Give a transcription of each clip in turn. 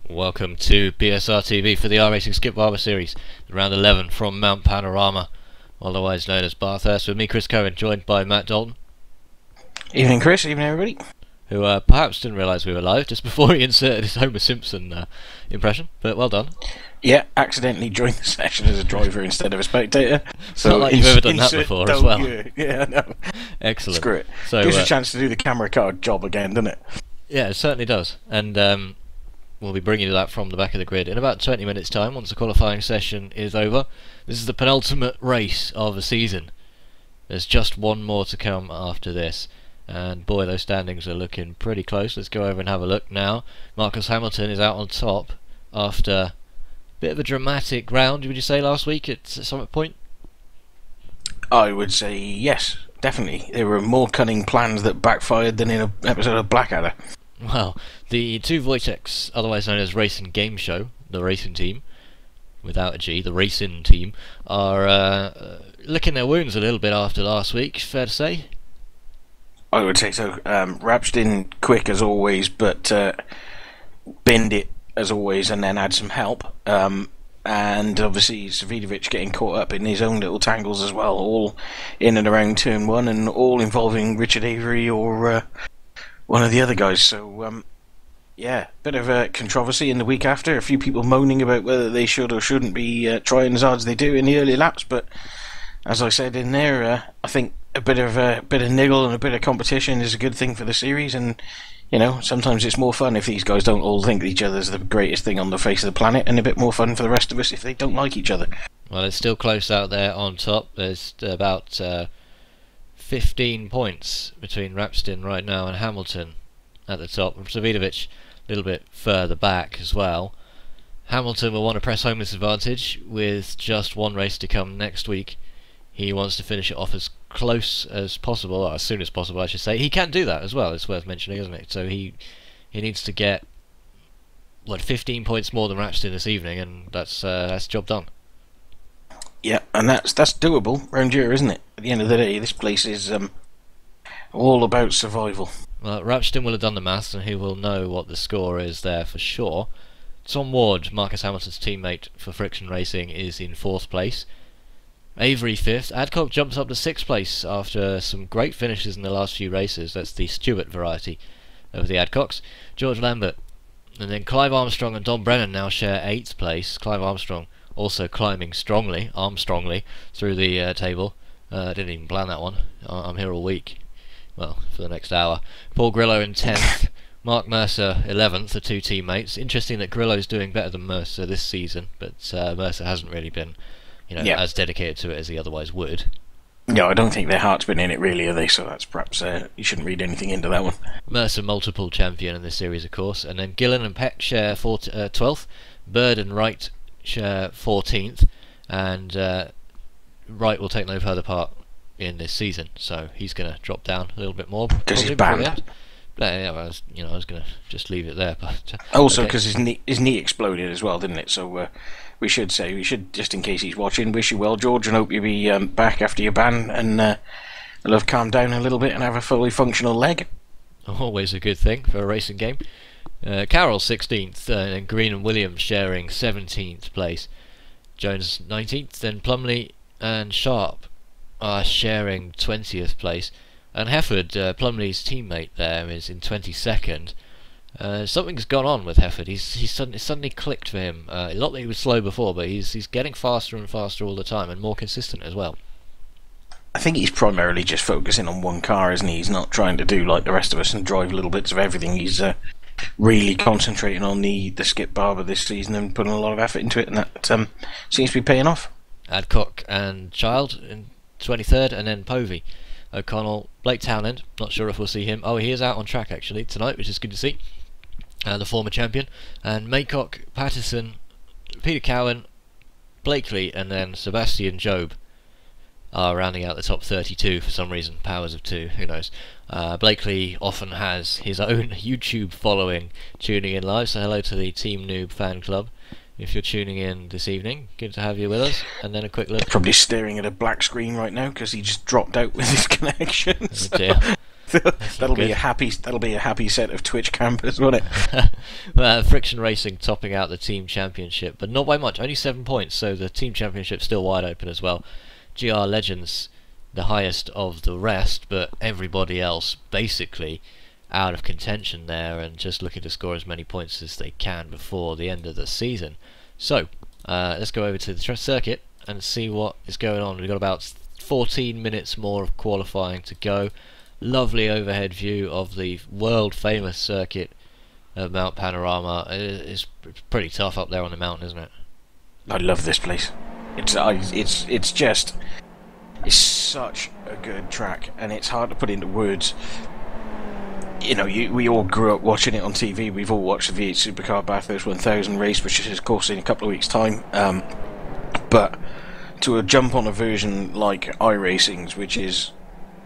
Welcome to BSR TV for the iRacing Skip Barber series, round 11 from Mount Panorama, otherwise known as Bathurst, with me, Chris Cohen, joined by Matt Dalton. Evening, Chris. Evening, everybody. Who perhaps didn't realise we were live just before he inserted his Homer Simpson impression, but well done. Yeah, accidentally joined the session as a driver instead of a spectator. So not like you've ever done that before as well. Yeah, no. Excellent. Screw it. So, gives you a chance to do the camera card job again, doesn't it? Yeah, it certainly does. And we'll be bringing you that from the back of the grid in about 20 minutes' time, once the qualifying session is over. This is the penultimate race of the season. There's just one more to come after this. And boy, those standings are looking pretty close. Let's go over and have a look now. Marcus Hamilton is out on top after a bit of a dramatic round, would you say, last week at Summit Point? I would say yes, definitely. There were more cunning plans that backfired than in an episode of Blackadder. Well, the two Wojciechs, otherwise known as Racing Game Show, the racing team, without a G, the racing team, are licking their wounds a little bit after last week, fair to say? I would say so. Rapshed in quick as always, but binned it as always and then had some help. And obviously Savidovic getting caught up in his own little tangles as well, all in and around turn one and all involving Richard Avery or one of the other guys. So, yeah, bit of a controversy in the week after. A few people moaning about whether they should or shouldn't be trying as hard as they do in the early laps, but as I said in there, I think a bit of niggle and a bit of competition is a good thing for the series, and you know, sometimes it's more fun if these guys don't all think each other's the greatest thing on the face of the planet, and a bit more fun for the rest of us if they don't like each other. Well, it's still close out there on top. There's about 15 points between Rapstin right now and Hamilton at the top. Savidovic a little bit further back as well. Hamilton will want to press home this advantage with just one race to come next week. He wants to finish it off as close as possible, or as soon as possible I should say. He can do that as well, it's worth mentioning, isn't it? So he needs to get 15 points more than Rapstin this evening, and that's the job done. Yeah, and that's doable round here, isn't it? At the end of the day, this place is all about survival. Well, Rapstin will have done the maths, and he will know what the score is there for sure. Tom Ward, Marcus Hamilton's teammate for Friction Racing, is in 4th place. Avery 5th. Adcock jumps up to 6th place after some great finishes in the last few races. That's the Stewart variety of the Adcocks. George Lambert. And then Clive Armstrong and Don Brennan now share 8th place. Clive Armstrong also climbing strongly, Armstrongly, through the table. I didn't even plan that one. I'm here all week. Well, for the next hour. Paul Grillo in 10th. Mark Mercer 11th, the two teammates. Interesting that Grillo's doing better than Mercer this season, but Mercer hasn't really been as dedicated to it as he otherwise would. No, I don't think their heart's been in it really, are they? So that's perhaps you shouldn't read anything into that one. Mercer multiple champion in this series, of course, and then Gillen and Peck share 12th, Bird and Wright share 14th, and Wright will take no further part in this season, so he's going to drop down a little bit more because he's banned. Yeah, I was going to just leave it there, but also because his knee exploded as well, didn't it? So. We should, just in case he's watching, wish you well, George, and hope you be back after your ban and you'll have calmed down a little bit and have a fully functional leg. Always a good thing for a racing game. Carroll 16th, and Green and Williams sharing 17th place. Jones 19th, then Plumley and Sharp are sharing 20th place. And Hefford, Plumley's teammate there, is in 22nd. Something's gone on with Hefford. He's suddenly clicked for him. Not that he was slow before, but he's getting faster and faster all the time, and more consistent as well. I think he's primarily just focusing on one car, isn't he? He's not trying to do like the rest of us and drive little bits of everything. He's really concentrating on the Skip Barber this season and putting a lot of effort into it, and that seems to be paying off. Adcock and Child in 23rd, and then Povey. O'Connell, Blake Townend, not sure if we'll see him. Oh, he is out on track actually tonight, which is good to see. The former champion. And Maycock, Patterson, Peter Cowan, Blakely, and then Sebastian Job are rounding out the top 32 for some reason. Powers of two, who knows. Blakely often has his own YouTube following tuning in live, so hello to the Team Noob fan club. If you're tuning in this evening, good to have you with us. And then a quick look. Probably staring at a black screen right now because he just dropped out with his connection. Oh dear. That'll be a happy set of Twitch campers, won't it? Friction Racing topping out the team championship, but not by much, only 7 points, so the team championship's still wide open as well. GR Legends, the highest of the rest, but everybody else basically out of contention there and just looking to score as many points as they can before the end of the season. So, let's go over to the circuit and see what is going on. We've got about 14 minutes more of qualifying to go. Lovely overhead view of the world famous circuit of Mount Panorama. It's pretty tough up there on the mountain, isn't it? I love this place. It's such a good track, and it's hard to put into words. You know, we all grew up watching it on TV. We've all watched the V8 Supercar Bathurst 1000 race, which is of course in a couple of weeks' time. But to jump on a version like iRacing's, which is,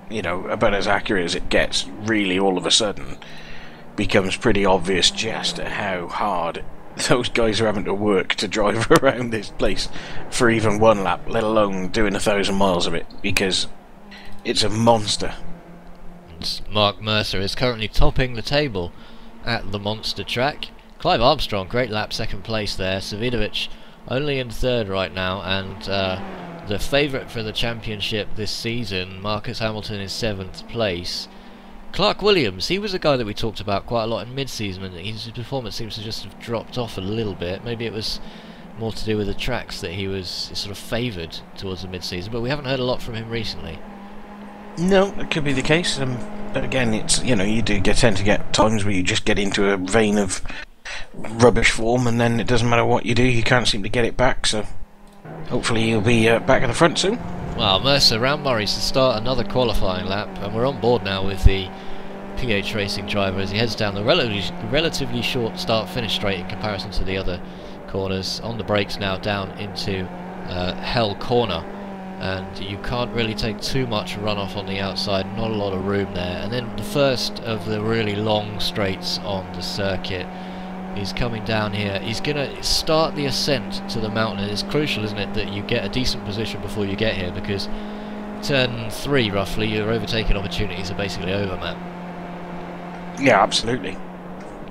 you know, about as accurate as it gets, really all of a sudden becomes pretty obvious just how hard those guys are having to work to drive around this place for even one lap, let alone doing 1,000 miles of it, because it's a monster. And Mark Mercer is currently topping the table at the monster track. Clive Armstrong, great lap, second place there. Savinovic only in third right now, and the favourite for the championship this season, Marcus Hamilton, is 7th place. Clark Williams, he was a guy that we talked about quite a lot in mid-season, and his performance seems to just have dropped off a little bit. Maybe it was more to do with the tracks that he was sort of favoured towards the mid-season, but we haven't heard a lot from him recently. No, it could be the case, but again, it's, you know, you do tend to get times where you just get into a vein of rubbish form, and then it doesn't matter what you do, you can't seem to get it back, so hopefully he'll be back in the front soon. Well, Mercer round Murray's to start another qualifying lap, and we're on board now with the PH Racing driver as he heads down the relatively short start-finish straight in comparison to the other corners. On the brakes now down into Hell Corner, and you can't really take too much runoff on the outside, not a lot of room there. And then the first of the really long straights on the circuit. He's coming down here. He's going to start the ascent to the mountain. It's crucial, isn't it, that you get a decent position before you get here, because turn 3 roughly, your overtaking opportunities are basically over, Matt. Yeah, absolutely.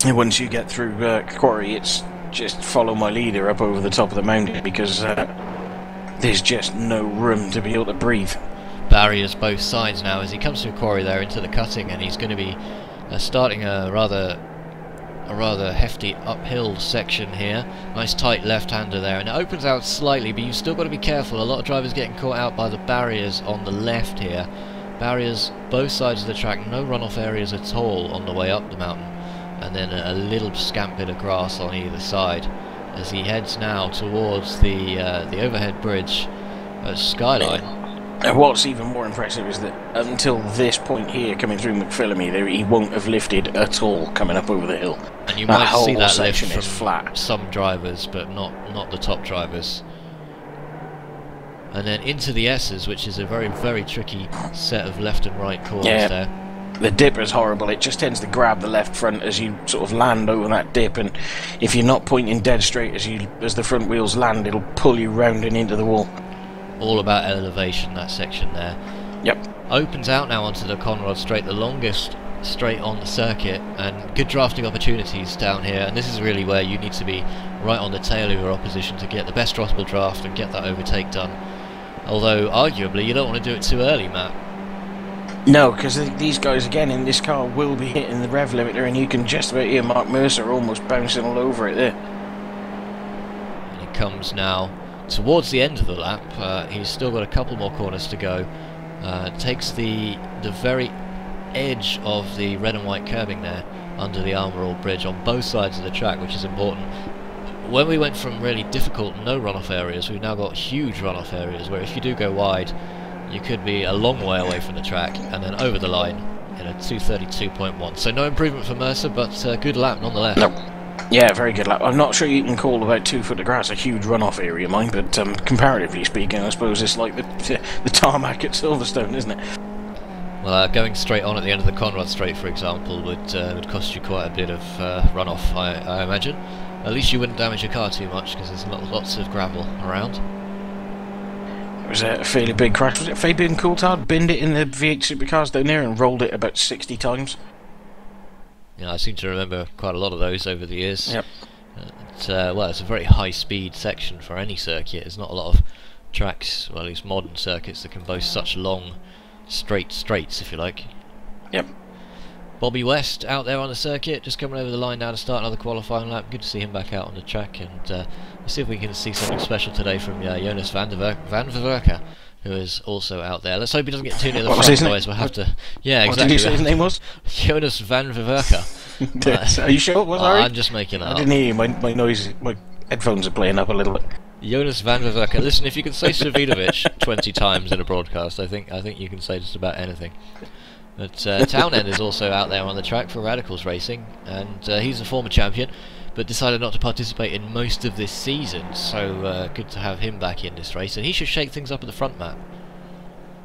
And once you get through Quarry, it's just follow my leader up over the top of the mountain, because there's just no room to be able to breathe. Barriers both sides now as he comes through Quarry there into the cutting, and he's going to be starting a rather hefty uphill section here. Nice tight left-hander there, and it opens out slightly, but you've still got to be careful. A lot of drivers getting caught out by the barriers on the left here. Barriers both sides of the track, no runoff areas at all on the way up the mountain, and then a little scant bit of grass on either side as he heads now towards the overhead bridge at Skyline. And what's even more impressive is that until this point here, coming through McPhillamy, he won't have lifted at all coming up over the hill. And you might see that lift is flat. Some drivers, but not the top drivers. And then into the S's, which is a very, very tricky set of left and right corners there. The dip is horrible. It just tends to grab the left front as you sort of land over that dip, and if you're not pointing dead straight as the front wheels land, it'll pull you round and into the wall. All about elevation, that section there. Yep. Opens out now onto the Conrod Straight, the longest straight on the circuit, and good drafting opportunities down here, and this is really where you need to be right on the tail of your opposition to get the best possible draft and get that overtake done. Although arguably you don't want to do it too early, Matt. No, because these guys again in this car will be hitting the rev limiter, and you can just about hear Mark Mercer almost bouncing all over it there. And he comes now towards the end of the lap. He's still got a couple more corners to go. Takes the very edge of the red and white curbing there under the Armour All Bridge on both sides of the track, which is important. When we went from really difficult no runoff areas, we've now got huge runoff areas where if you do go wide, you could be a long way away from the track and then over the line in a 2:32.1. So no improvement for Mercer, but good lap nonetheless. No. Yeah, very good lap. I'm not sure you can call about 2 foot of grass a huge runoff area, mind, but comparatively speaking, I suppose it's like the tarmac at Silverstone, isn't it? Well, going straight on at the end of the Conrad Straight, for example, would cost you quite a bit of runoff, I imagine. At least you wouldn't damage your car too much, because there's lots of gravel around. was a fairly big crash. Was it Fabian Coulthard binned it in the V8 supercars down there and rolled it about 60 times? Yeah, I seem to remember quite a lot of those over the years. Yep. Well, it's a very high-speed section for any circuit. There's not a lot of tracks, well, at least modern circuits, that can boast such long, straight straights, if you like. Yep. Bobby West out there on the circuit, just coming over the line now to start another qualifying lap. Good to see him back out on the track, and we'll see if we can see something special today from Jonas van der Werke, who is also out there. Let's hope he doesn't get too near the front, otherwise we'll have to... Yeah, exactly. What did you say his name was? Jonas van der Werke. Are you sure? What, sorry? I'm just making it up. I didn't hear you. My headphones are playing up a little bit. Jonas van der Werke. Listen, if you can say Savidovic 20 times in a broadcast, I think you can say just about anything. But Townend is also out there on the track for Radicals Racing, and he's a former champion, but decided not to participate in most of this season, so good to have him back in this race, and he should shake things up at the front, Matt.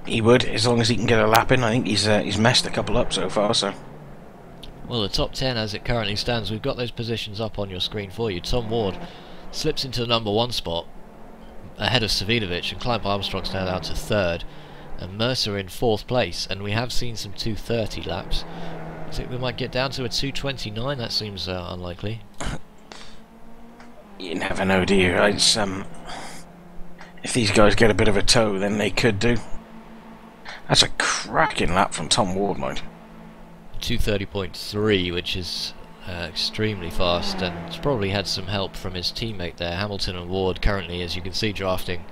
He would, as long as he can get a lap in. I think he's messed a couple up so far, so... Well, the top 10 as it currently stands, we've got those positions up on your screen for you. Tom Ward slips into the number 1 spot, ahead of Savidovic, and Clive Armstrong's now down to 3rd. And Mercer in 4th place, and we have seen some 2:30 laps. I think we might get down to a 2:29. That seems unlikely. You never know, do you? If these guys get a bit of a tow, then they could do. That's a cracking lap from Tom Ward, mind. 2:30.3, which is extremely fast, and he's probably had some help from his teammate there. Hamilton and Ward currently, as you can see, drafting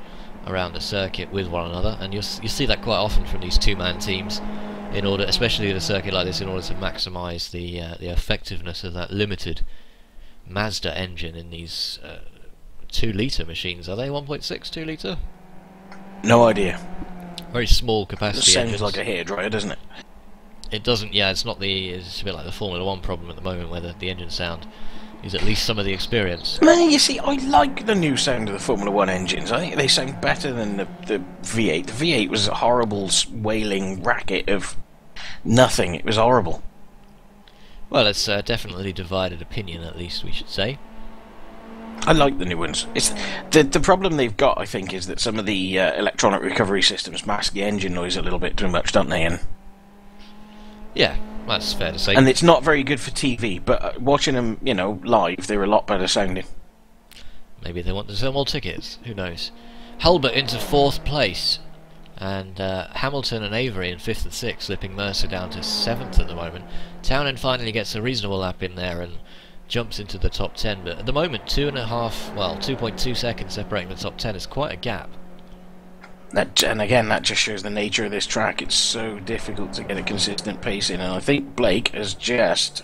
around the circuit with one another, and you see that quite often from these two-man teams, in order, especially at a circuit like this, in order to maximise the effectiveness of that limited Mazda engine in these 2-litre machines. Are they 1.6 2-litre? No idea. Very small capacity. It sounds engines. like a hairdryer, doesn't it? It doesn't. Yeah, it's not the. It's a bit like the Formula 1 problem at the moment, where the engine sound is at least some of the experience. Man, you see, I like the new sound of the Formula 1 engines. I think they sound better than the V8. The V8 was a horrible, wailing racket of nothing. It was horrible. Well, it's definitely divided opinion, at least we should say. I like the new ones. It's the problem they've got, I think, is that some of the electronic recovery systems mask the engine noise a little bit too much, don't they? And yeah, that's fair to say. And it's not very good for TV, but watching them, you know, live, they're a lot better sounding. Maybe they want to sell more tickets, who knows. Hulbert into 4th place, and Hamilton and Avery in 5th and 6th, slipping Mercer down to 7th at the moment. Townend finally gets a reasonable lap in there and jumps into the top 10, but at the moment 2.2 seconds separating the top 10 is quite a gap. And again, that just shows the nature of this track. It's so difficult to get a consistent pace in, and I think Blake has just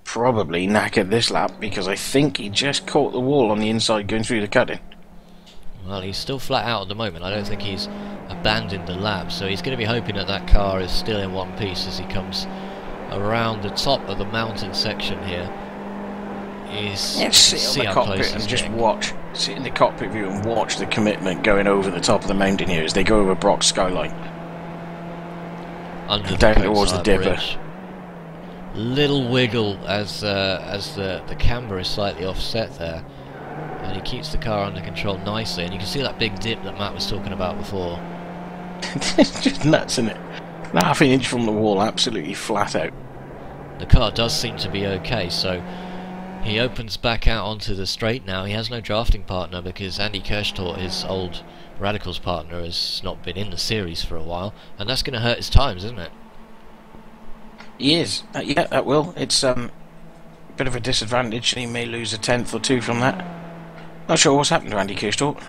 probably knackered this lap, because I think he just caught the wall on the inside going through the cutting. Well, he's still flat out at the moment. I don't think he's abandoned the lap, so he's going to be hoping that that car is still in one piece as he comes around the top of the mountain section here. Sit in the cockpit and just watch. Sit in the cockpit view and watch the commitment going over the top of the mountain here as they go over Brock's skyline. Under down towards the dipper. Bridge. Little wiggle as the camber is slightly offset there, and he keeps the car under control nicely, and you can see that big dip that Matt was talking about before. It's just nuts, isn't it? Half an inch from the wall, absolutely flat out. The car does seem to be okay, so he opens back out onto the straight now. He has no drafting partner because Andy Kirchtorp, his old Radicals partner, has not been in the series for a while, and that's going to hurt his times, isn't it? He is. Yeah, that will. It's a bit of a disadvantage, and he may lose a 10th or 2 from that. Not sure what's happened to Andy Kirchtorp.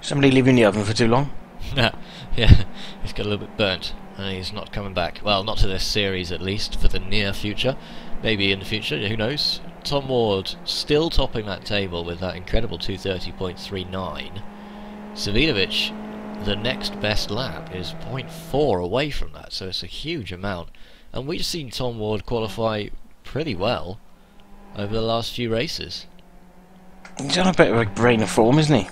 Somebody leaving the oven for too long? Yeah, he's got a little bit burnt, and he's not coming back. Well, not to this series at least, for the near future. Maybe in the future, who knows. Tom Ward still topping that table with that incredible 2:30.39. Savidovic, the next best lap, is 0.4 away from that, so it's a huge amount. And we've seen Tom Ward qualify pretty well over the last few races. He's on a bit of a brain of form, isn't he?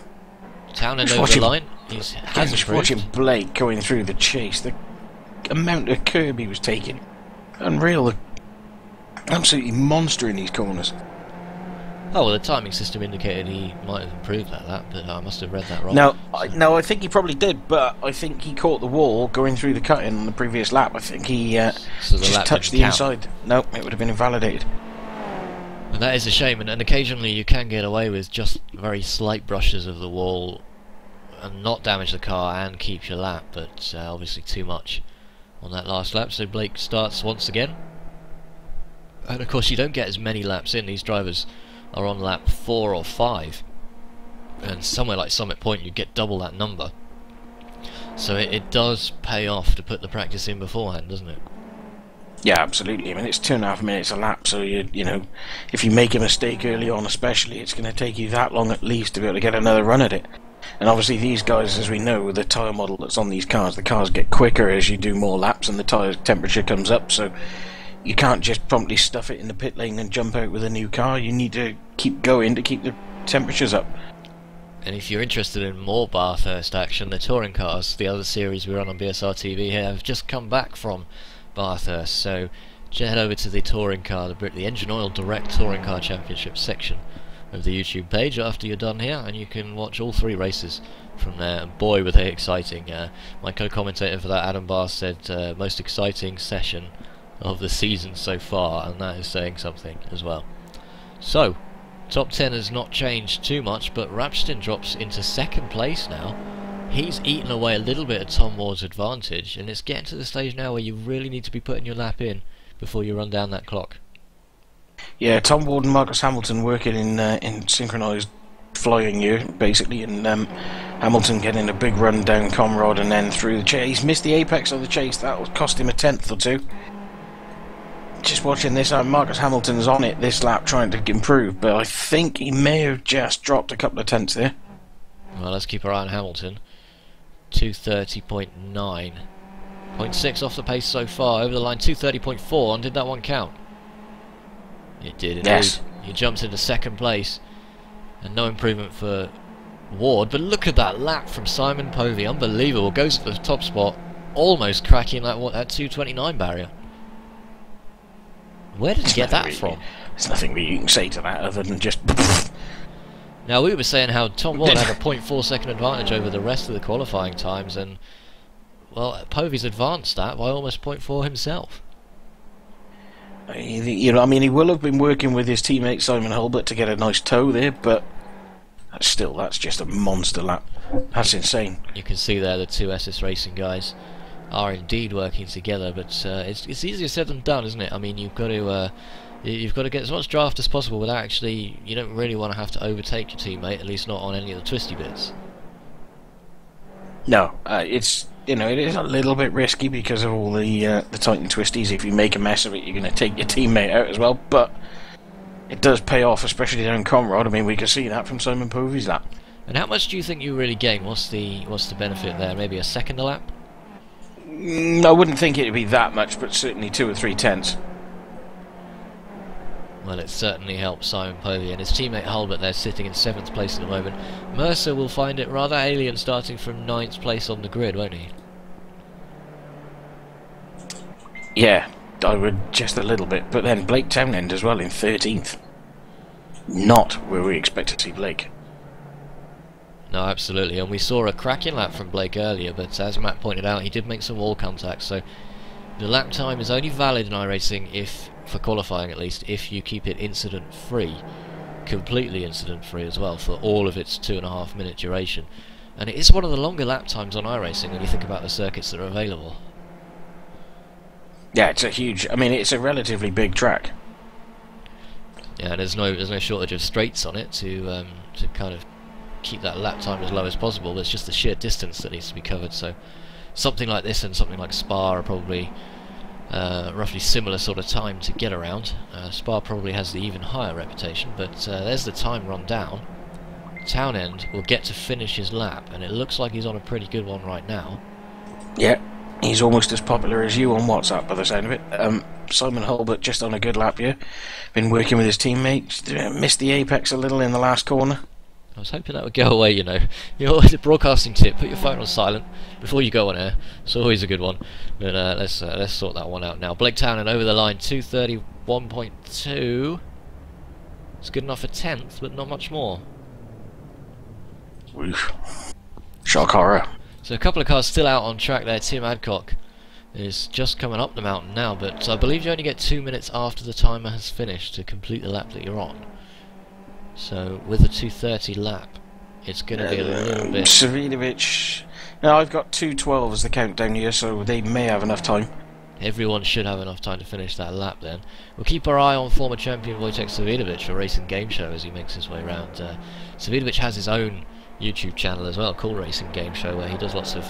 Townend over the line. Has just watching Blake going through the chase. The amount of curb he was taking. Unreal. Absolutely monster in these corners. Oh, well, the timing system indicated he might have improved that lap, but I must have read that wrong. No, I think he probably did, but I think he caught the wall going through the cut-in on the previous lap. I think he So the just lap touched didn't the count. inside. No, it would have been invalidated. And that is a shame, and occasionally you can get away with just very slight brushes of the wall and not damage the car and keep your lap, but obviously too much on that last lap. So Blake starts once again, and of course you don't get as many laps in. These drivers are on lap 4 or 5, and somewhere like Summit Point you get double that number, so it does pay off to put the practice in beforehand, doesn't it? Yeah, absolutely. I mean, it's 2.5 minutes a lap, so you know, if you make a mistake early on especially, it's going to take you that long at least to be able to get another run at it. And obviously these guys, as we know, with the tyre model that's on these cars, the cars get quicker as you do more laps and the tyre temperature comes up, so you can't just promptly stuff it in the pit lane and jump out with a new car. You need to keep going to keep the temperatures up. And if you're interested in more Bathurst action, the touring cars, the other series we run on BSR TV here, have just come back from Bathurst, so head over to the touring car, the Engine Oil Direct Touring Car Championship section of the YouTube page after you're done here, and you can watch all 3 races from there, and boy were they exciting. My co-commentator for that, Adam Barr, said most exciting session of the season so far, and that is saying something as well. So, top 10 has not changed too much, but Rapstin drops into 2nd place now. He's eaten away a little bit of Tom Ward's advantage, and it's getting to the stage now where you really need to be putting your lap in before you run down that clock. Yeah, Tom Ward and Marcus Hamilton working in synchronised flying here, basically, and Hamilton getting a big run down Comrade and then through the chase. Missed the apex of the chase, that would cost him a 10th or 2. Just watching this, Marcus Hamilton's on it this lap trying to improve, but I think he may have just dropped a couple of tenths there. Well, let's keep our eye on Hamilton. 230.9. 0.6 off the pace so far, over the line 230.4, and did that one count? It did indeed. Yes. He jumps into 2nd place, and no improvement for Ward, but look at that lap from Simon Povey, unbelievable, goes to the top spot, almost cracking that 229 barrier. Where did he get that from? There's nothing really you can say to that other than just... Now, we were saying how Tom Ward had a 0.4 second advantage over the rest of the qualifying times, and, well, Povey's advanced that by almost 0.4 himself. You know, I mean, he will have been working with his teammate Simon Hulbert to get a nice tow there, but that's just a monster lap. That's insane. You can see there the 2 SS Racing guys are indeed working together, but it's easier said than done, isn't it? I mean, you've got to get as much draft as possible without actually, you don't really want to have to overtake your teammate, at least not on any of the twisty bits. No, it's, you know, it is a little bit risky because of all the tight and twisties. If you make a mess of it, you're going to take your teammate out as well, but it does pay off, especially down Comrade. I mean, we can see that from Simon Povey's lap. And how much do you think you really gain? What's the benefit there? Maybe a second a lap? I wouldn't think it would be that much, but certainly 2 or 3 tenths. Well, it certainly helps Simon Povey and his teammate Hulbert. They're sitting in 7th place at the moment. Mercer will find it rather alien starting from 9th place on the grid, won't he? Yeah, I would just a little bit, but then Blake Townend as well in 13th. Not where we expect to see Blake. No, absolutely, and we saw a cracking lap from Blake earlier, but as Matt pointed out, he did make some wall contacts, so the lap time is only valid in iRacing, if, for qualifying at least, if you keep it incident-free, completely incident-free as well, for all of its 2.5 minute duration. And it is one of the longer lap times on iRacing when you think about the circuits that are available. Yeah, it's a huge, I mean, it's a relatively big track. Yeah, and there's no shortage of straights on it to kind of keep that lap time as low as possible. It's just the sheer distance that needs to be covered, so something like this and something like Spa are probably roughly similar sort of time to get around. Spa probably has the even higher reputation, but there's the time run down. Townend will get to finish his lap, and it looks like he's on a pretty good one right now. Yeah, he's almost as popular as you on WhatsApp by the sound of it. Simon Hulbert just on a good lap here. Been working with his teammates. Missed the apex a little in the last corner. I was hoping that would go away, you know. The broadcasting tip, put your phone on silent before you go on air. It's always a good one. But let's sort that one out now. Blake Townend over the line, 231.2. It's good enough for 10th, but not much more. Oof. Shock horror. So a couple of cars still out on track there. Tim Adcock is just coming up the mountain now, but I believe you only get 2 minutes after the timer has finished to complete the lap that you're on. So with a 2:30 lap, it's going to be a little bit... Savinovic... No, I've got 2:12 as the countdown here, so they may have enough time. Everyone should have enough time to finish that lap then. We'll keep our eye on former champion Wojtek Savinovic for Racing Game Show as he makes his way around. Savinovic has his own YouTube channel as well, called Racing Game Show, where he does lots of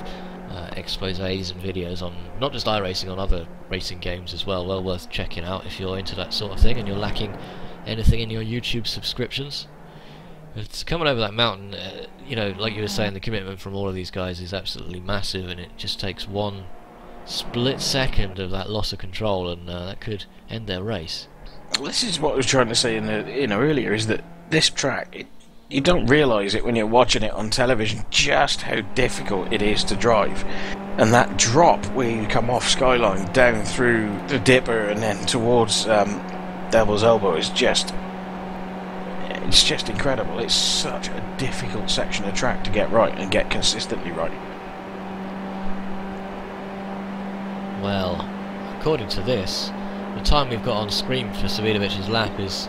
exposés and videos on not just iRacing, on other racing games as well. Well worth checking out if you're into that sort of thing and you're lacking anything in your YouTube subscriptions. It's coming over that mountain, you know, like you were saying, the commitment from all of these guys is absolutely massive, and it just takes one split second of that loss of control, and that could end their race. This is what I was trying to say earlier, is that this track, you don't realise it when you're watching it on television, just how difficult it is to drive. And that drop where you come off Skyline down through the Dipper and then towards Devil's Elbow is just... it's just incredible. It's such a difficult section of track to get right and get consistently right. Well, according to this, the time we've got on screen for Savinovic's lap is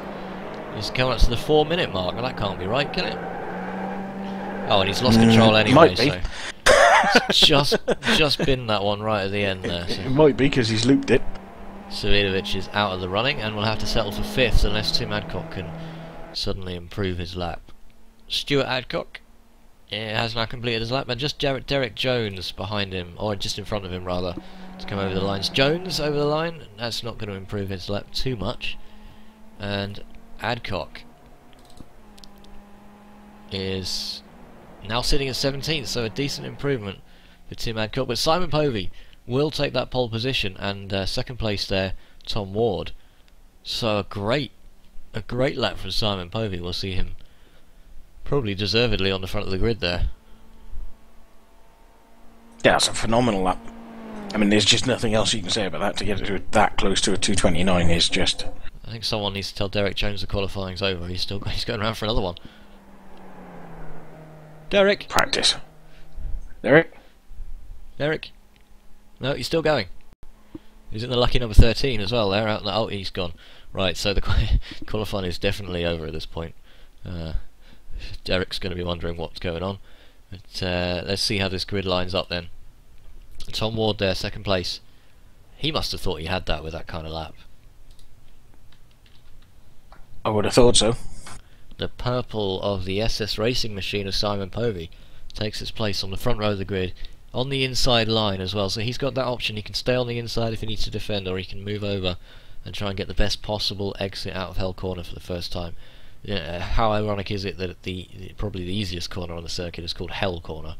coming up to the 4-minute mark. Well, that can't be right, can it? Oh, and he's lost control anyway, might be. So just binned that one right at the end there. So. It might be because he's looped it. Savinovic is out of the running and will have to settle for 5th unless Tim Adcock can suddenly improve his lap. Stuart Adcock has now completed his lap, and just Derek Jones behind him, or just in front of him rather, to come over the lines. Jones over the line, that's not going to improve his lap too much, and Adcock is now sitting at 17th, so a decent improvement for Tim Adcock, but Simon Povey will take that pole position, and second place there, Tom Ward. So a great lap from Simon Povey. We'll see him probably deservedly on the front of the grid there. Yeah, it's a phenomenal lap. I mean, there's just nothing else you can say about that. To get it to that close to a 2:29 is just... I think someone needs to tell Derek Jones the qualifying's over. He's going around for another one. Derek! Practice. Derek? No, he's still going. He's in the lucky number 13 as well. They're out. Oh, he's gone. Right, so the qualifying is definitely over at this point. Derek's going to be wondering what's going on. But let's see how this grid lines up then. Tom Ward there, second place. He must have thought he had that with that kind of lap. I would have thought so. The purple of the SS Racing machine of Simon Povey takes its place on the front row of the grid, on the inside line as well. So he's got that option. He can stay on the inside if he needs to defend, or he can move over and try and get the best possible exit out of Hell Corner for the first time. How ironic is it that probably the easiest corner on the circuit is called Hell Corner?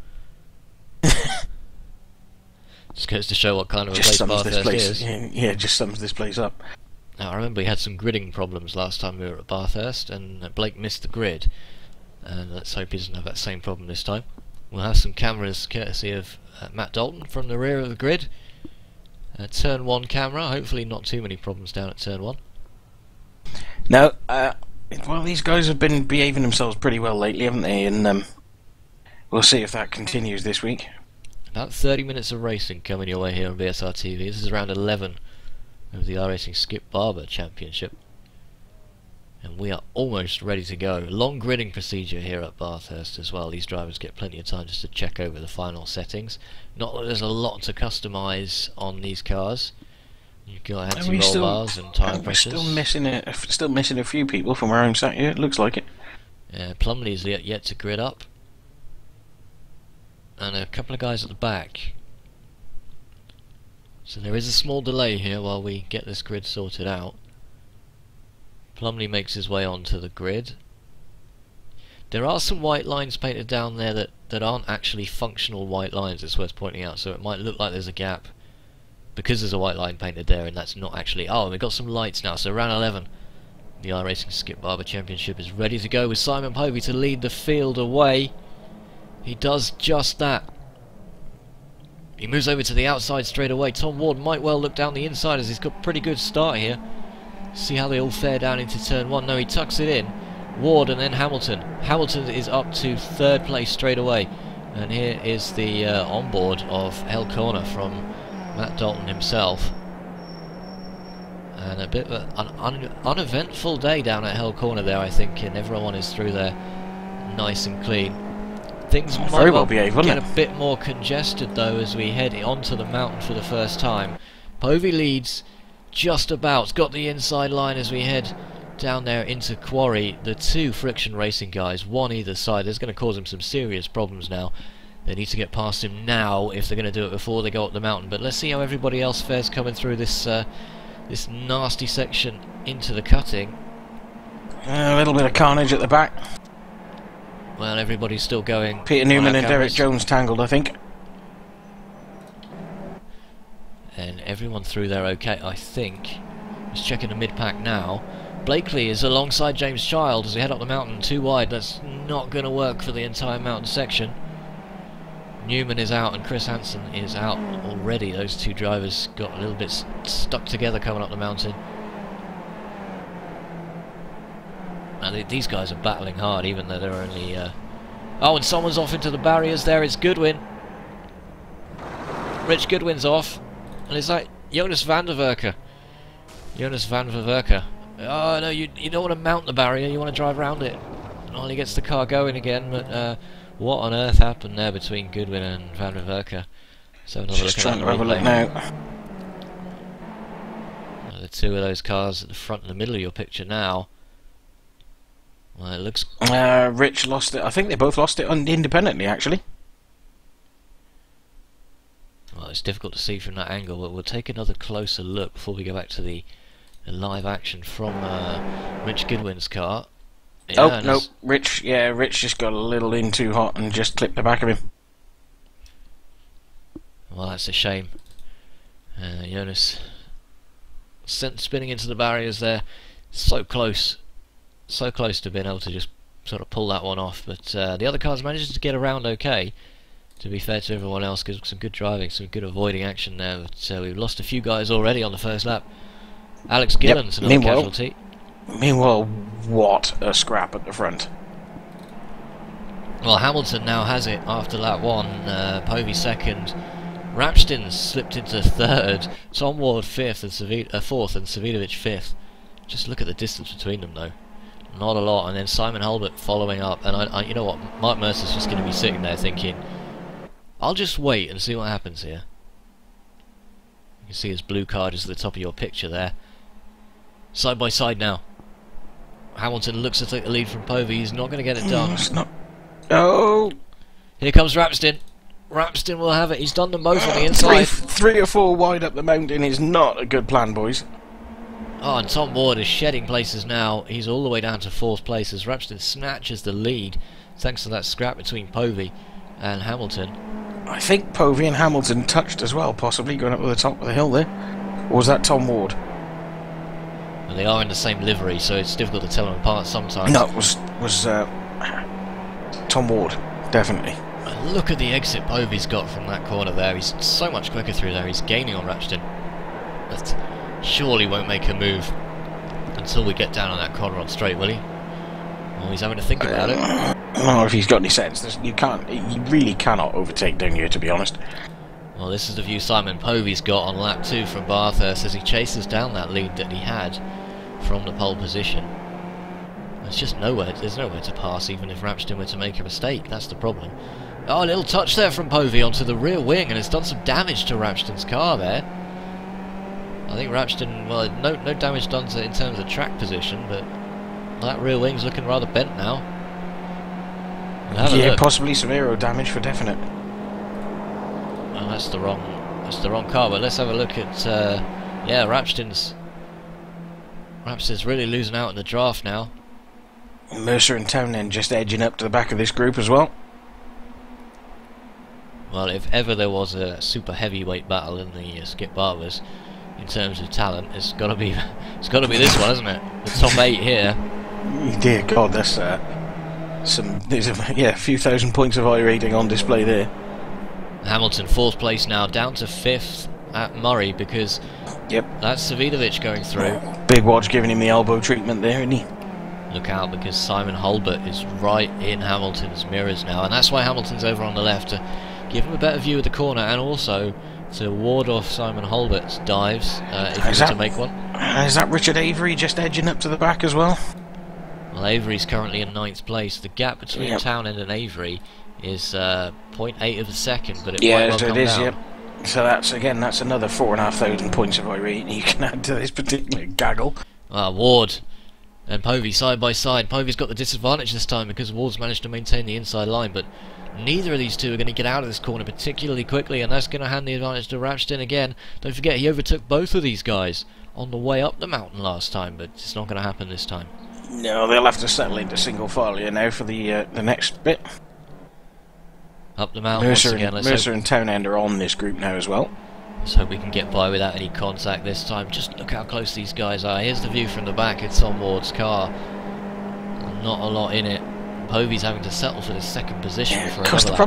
Just goes to show what kind of a place Bathurst is. Yeah, just sums this place up. Now, I remember we had some gridding problems last time we were at Bathurst, and Blake missed the grid. And let's hope he doesn't have that same problem this time. We'll have some cameras courtesy of Matt Dalton from the rear of the grid. Turn 1 camera, hopefully not too many problems down at turn 1. No, well, these guys have been behaving themselves pretty well lately, haven't they? And we'll see if that continues this week. About 30 minutes of racing coming your way here on BSR TV. This is round 11 of the iRacing Skip Barber Championship. And we are almost ready to go. Long gridding procedure here at Bathurst as well. These drivers get plenty of time just to check over the final settings. Not that there's a lot to customise on these cars. You've got anti-roll bars and tyre pressures. We're still missing a few people from where I'm sat here, it looks like it. Plumley's yet to grid up. And a couple of guys at the back. So there is a small delay here while we get this grid sorted out. Plumley makes his way onto the grid. There are some white lines painted down there that aren't actually functional white lines, it's worth pointing out, so it might look like there's a gap because there's a white line painted there, and that's not actually... Oh, and we've got some lights now, so round 11. The iRacing Skip Barber Championship is ready to go with Simon Povey to lead the field away. He does just that. He moves over to the outside straight away. Tom Ward might well look down the inside as he's got a pretty good start here. See how they all fare down into turn 1. No, he tucks it in. Ward and then Hamilton. Hamilton is up to 3rd place straight away. And here is the onboard of Hell Corner from Matt Dalton himself. And a bit of an uneventful day down at Hell Corner there, I think, and everyone is through there nice and clean. Things might very well behaved, get wasn't a bit more congested though as we head onto the mountain for the first time. Povey leads just about. It's got the inside line as we head down there into Quarry. The two Friction Racing guys, one either side. That's going to cause him some serious problems now. They need to get past him now if they're going to do it before they go up the mountain. But let's see how everybody else fares coming through this this nasty section into the cutting. A little bit of carnage at the back. Well, everybody's still going. Peter Newman and Derek Jones tangled, I think. And everyone through there okay, I think. Just checking the mid-pack now. Blakely is alongside James Child as we head up the mountain, too wide. That's not going to work for the entire mountain section. Newman is out and Chris Hansen is out already. Those two drivers got a little bit stuck together coming up the mountain. And these guys are battling hard, even though they're only... Oh, and someone's off into the barriers there. It's Goodwin. Rich Goodwin's off. And it's like Jonas van der Werke. Jonas van der Werke. Oh, no, you don't want to mount the barrier. You want to drive around it. Well, he gets the car going again, but what on earth happened there between Goodwin and van der Werke? So just trying to have a look now. The two of those cars at the front and the middle of your picture now. Well, it looks... Rich lost it. I think they both lost it independently, actually. Well, it's difficult to see from that angle, but we'll take another closer look before we go back to the live action from Rich Goodwin's car. Yeah, oh, no, Rich just got a little in too hot and just clipped the back of him. Well, that's a shame. Jonas sent spinning into the barriers there. So close to being able to just sort of pull that one off, but the other cars managed to get around okay, to be fair to everyone else, because some good driving, some good avoiding action there, but we've lost a few guys already on the first lap. Alex Gillen's another casualty. Meanwhile, what a scrap at the front. Well, Hamilton now has it after lap 1, Povey 2nd, Rapstin slipped into 3rd, Tom Ward 4th and Savidovic 5th. Just look at the distance between them though. Not a lot, and then Simon Hulbert following up, and I you know what, Mark Mercer's just going to be sitting there thinking, I'll just wait and see what happens here. You can see his blue card is at the top of your picture there. Side by side now. Hamilton looks to take the lead from Povey, he's not going to get it done. It's not... Oh! Here comes Rapstin. Rapstin will have it, he's done them both on the inside. Three or four wide up the mountain is not a good plan, boys. Oh, and Tom Ward is shedding places now. He's all the way down to 4th place as Rapstin snatches the lead thanks to that scrap between Povey and Hamilton. I think Povey and Hamilton touched as well, possibly going up to the top of the hill there. Or was that Tom Ward? Well, they are in the same livery, so it's difficult to tell them apart sometimes. No, it was Tom Ward, definitely. And look at the exit Povey's got from that corner there. He's so much quicker through there. He's gaining on Rapstin. But surely won't make a move until we get down on that corner on straight, will he? Well, he's having to think about it. Oh, if he's got any sense, you really cannot overtake down here, to be honest. Well, this is the view Simon Povey's got on lap 2 from Bathurst as he chases down that lead that he had from the pole position. There's just nowhere, there's nowhere to pass even if Rapstin were to make a mistake, that's the problem. Oh, a little touch there from Povey onto the rear wing, and it's done some damage to Rapstin's car there. I think Rapstin, well, no damage done to in terms of track position, but that rear wing's looking rather bent now. Yeah, possibly some aero damage for definite. Well, that's the wrong car, but let's have a look at yeah, Rapstin's really losing out in the draft now. Mercer and Townend just edging up to the back of this group as well. Well, if ever there was a super heavyweight battle in the Skip Barbers in terms of talent, it's got to be this one, isn't it? The top 8 here. Dear God, that's there's a few thousand points of iRacing on display there. Hamilton 4th place now, down to 5th. at Murray, because that's Savidovic going through. Big Watch giving him the elbow treatment there, isn't he? Look out, because Simon Hulbert is right in Hamilton's mirrors now, and that's why Hamilton's over on the left, to give him a better view of the corner, and also to ward off Simon Hulbert's dives, if he were to make one. Is that Richard Avery just edging up to the back as well? Well, Avery's currently in 9th place. The gap between Townend and Avery is 0.8 of a second, but it might well come down. So that's another 4,500 points of irate you can add to this particular gaggle. Ward and Povey side by side. Povey's got the disadvantage this time because Ward's managed to maintain the inside line, but neither of these two are going to get out of this corner particularly quickly, and that's going to hand the advantage to Rapstin again. Don't forget, he overtook both of these guys on the way up the mountain last time, but it's not going to happen this time. No, they'll have to settle into single file here now for the next bit. Up the mountain once again. Mercer and Townend are on this group now as well. Let's hope we can get by without any contact this time. Just look how close these guys are. Here's the view from the back. It's on Ward's car. Not a lot in it. Povey's having to settle for the second position for another lap.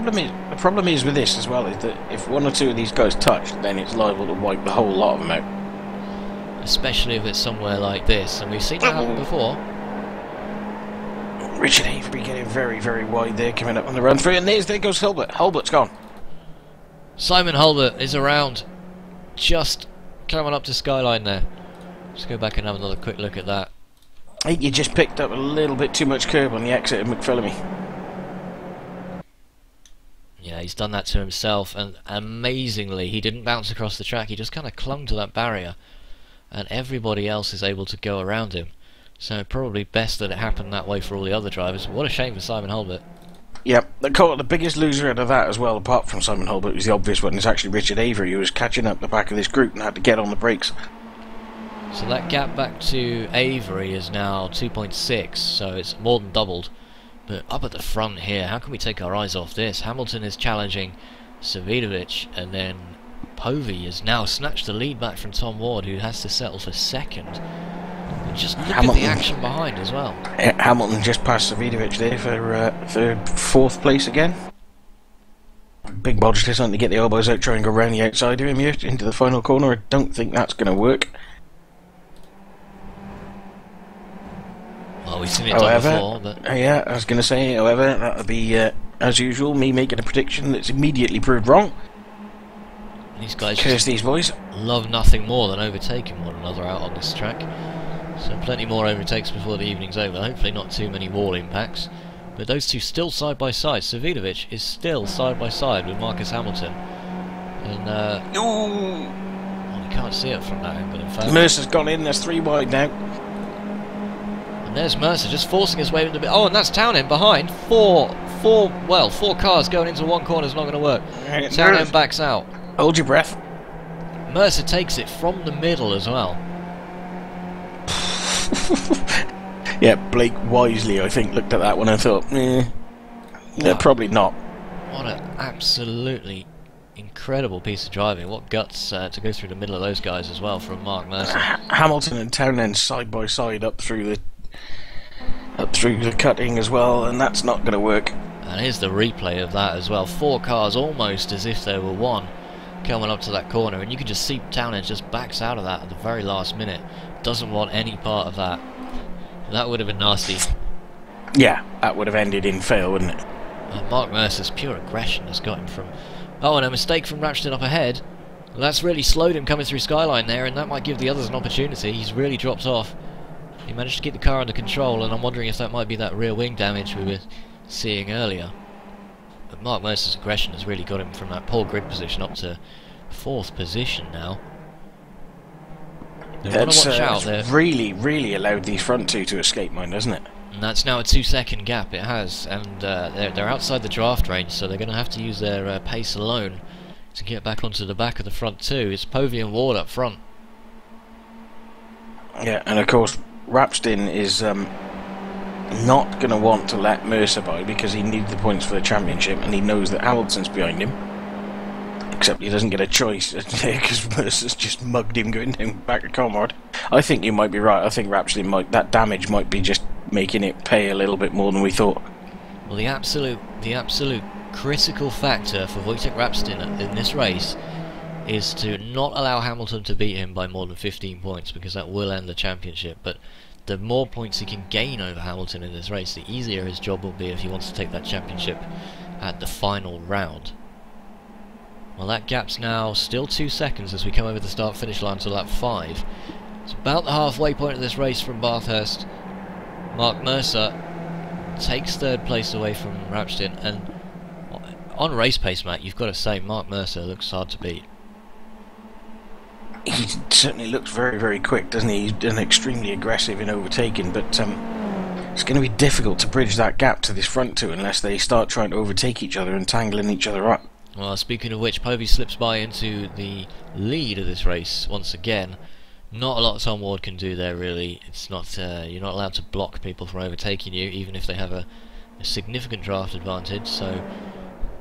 The problem is with this as well is that if one or two of these guys touch, then it's liable to wipe the whole lot of them out. Especially if it's somewhere like this, and we've seen that happen before. Richard Avery getting very, very wide there, coming up on the run through, and there goes Hulbert. Hulbert's gone. Simon Hulbert is around, just coming up to Skyline there. Let's go back and have another quick look at that. I think you just picked up a little bit too much curb on the exit of McPhillamy. Yeah, he's done that to himself, and amazingly, he didn't bounce across the track. He just kind of clung to that barrier, and everybody else is able to go around him. So probably best that it happened that way for all the other drivers. What a shame for Simon Hulbert. Yep, the biggest loser out of that as well, apart from Simon Hulbert, was the obvious one. It's actually Richard Avery, who was catching up the back of this group and had to get on the brakes. So that gap back to Avery is now 2.6, so it's more than doubled. But up at the front here, how can we take our eyes off this? Hamilton is challenging Savidovic, and then Povey has now snatched the lead back from Tom Ward, who has to settle for second. And just look at the action behind as well. Hamilton just passed Savidovic there for 4th place again. Big Bodge is starting to get the elbows out, try and go round the outside of him here into the final corner. I don't think that's going to work. Well, we've seen it done before, but... Yeah, I was going to say, however, that would be, as usual, me making a prediction that's immediately proved wrong. These guys curse these boys. Love nothing more than overtaking one another out on this track. So plenty more overtakes before the evening's over. Hopefully not too many wall impacts. But those two still side by side. Savidovic is still side by side with Marcus Hamilton. And, well, you can't see it from that angle, in fact. Mercer's gone in, there's 3 wide now. And there's Mercer just forcing his way into the... Oh, and that's Townend behind. Four cars going into one corner is not going to work. Townend backs out. Hold your breath. Mercer takes it from the middle as well. Yeah, Blake wisely, I think, looked at that one and thought, yeah, probably not. What an absolutely incredible piece of driving. What guts to go through the middle of those guys as well from Mark Mercer. Hamilton and Townend side by side up through the cutting as well, and that's not going to work. And here's the replay of that as well. 4 cars almost as if there were one coming up to that corner, and you can just see Townend just backs out of that at the very last minute. Doesn't want any part of that. That would have been nasty. Yeah, that would have ended in fail, wouldn't it? Mark Mercer's pure aggression has got him from... Oh, and a mistake from Rapstin up ahead. Well, that's really slowed him coming through Skyline there, and that might give the others an opportunity. He's really dropped off. He managed to keep the car under control, and I'm wondering if that might be that rear wing damage we were seeing earlier. But Mark Mercer's aggression has really got him from that pole grid position up to 4th position now. That's really, really allowed these front two to escape mine, doesn't it? And that's now a 2-second gap, it has, and they're outside the draft range, so they're going to have to use their pace alone to get back onto the back of the front two. It's Povey and Ward up front. Yeah, and of course Rapstin is not going to want to let Mercer by because he needs the points for the championship, and he knows that Hamilton's behind him. Except he doesn't get a choice because Mercer's just mugged him going down back of Comrade. I think you might be right. I think Rapstin that damage might be just making it pay a little bit more than we thought. Well, the absolute critical factor for Wojtek Rapstin in this race is to not allow Hamilton to beat him by more than 15 points, because that will end the championship. But the more points he can gain over Hamilton in this race, the easier his job will be if he wants to take that championship at the final round. Well, that gap's now still 2 seconds as we come over the start-finish line to lap 5. It's about the halfway point of this race from Bathurst. Mark Mercer takes third place away from Rapstin, and on race pace, Matt, you've got to say Mark Mercer looks hard to beat. He certainly looks very, very quick, doesn't he? He's been extremely aggressive in overtaking, but it's going to be difficult to bridge that gap to this front two unless they start trying to overtake each other and tangling each other up. Well, speaking of which, Povey slips by into the lead of this race once again. Not a lot Tom Ward can do there, really. It's not you're not allowed to block people from overtaking you, even if they have a significant draft advantage. So,